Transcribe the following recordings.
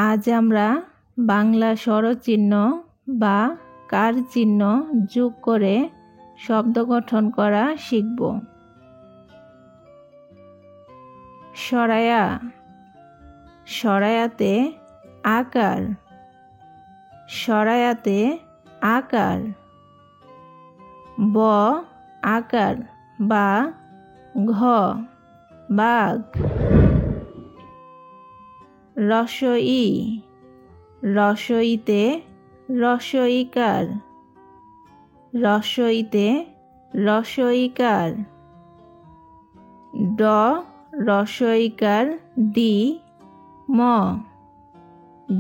আজ আমরা বাংলা স্বরচিহ্ন বা কার চিহ্ন যোগ করে শব্দ গঠন করা শিখব। সরায়া, সরায়াতে আকার, সরায়াতে আকার। ব আকার বা ঘ বাঘ। রসই, রসইতে রসইকার, রসইতে রসইকার। ড রসইকার ডি ম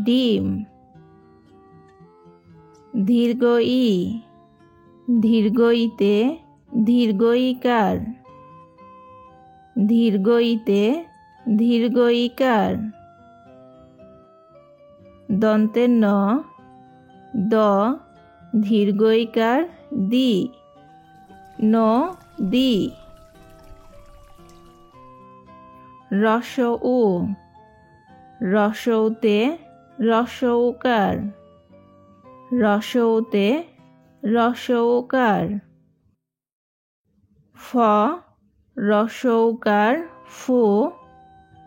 ডিম। দীর্ঘ ই, দীর্ঘইতে দীর্ঘইকার, দীর্ঘইতে দীর্ঘইকার। দন্তের ন, দ দীর্ঘইকার দি নদী। রসউ, রসউতে রসউকার, রসউতে রসউকার। ফ রসউকার ফু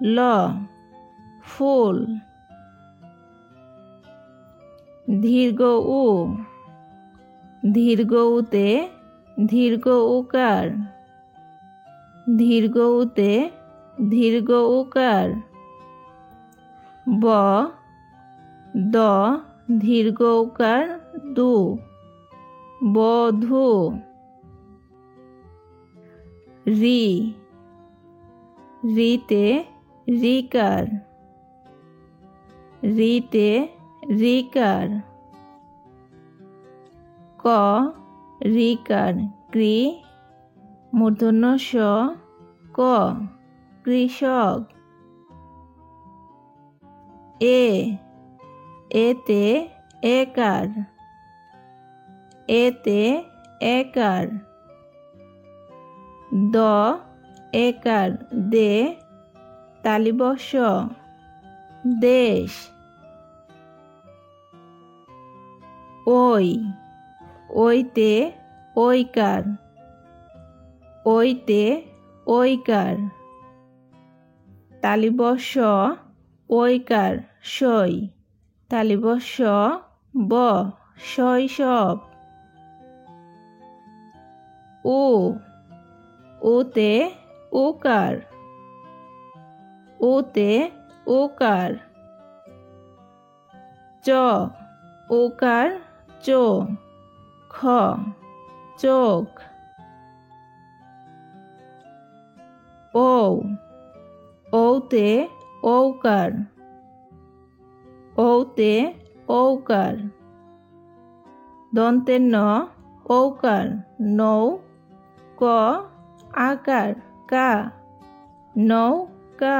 ল ফুল। দীর্ঘ উ, দীর্ঘউতে দীর্ঘ উকার, দীর্ঘউতে দীর্ঘ উকার। ব দ দীর্ঘ উকার দু বধূ। রি, রিতে রিকার, রিতে রিকার। ক রিকার কৃ মূর্ধন্য ষ ক কৃষক। এ এতে একার, এতে একার। দ একার দে তালিবস্য দেশ। ওই ওইতে ওইকার, ওইতে ওইকার। তালিবস্য ওইকার সই, তালিবস্য ব শৈশব। উ উতে উকার, উতে উকার। চ উকার চো খ চোখ। ও ঔতে ঔকার, ঔতে ঔকার। দন্তের ন ঔকার নৌ ক আকার কা নৌকা।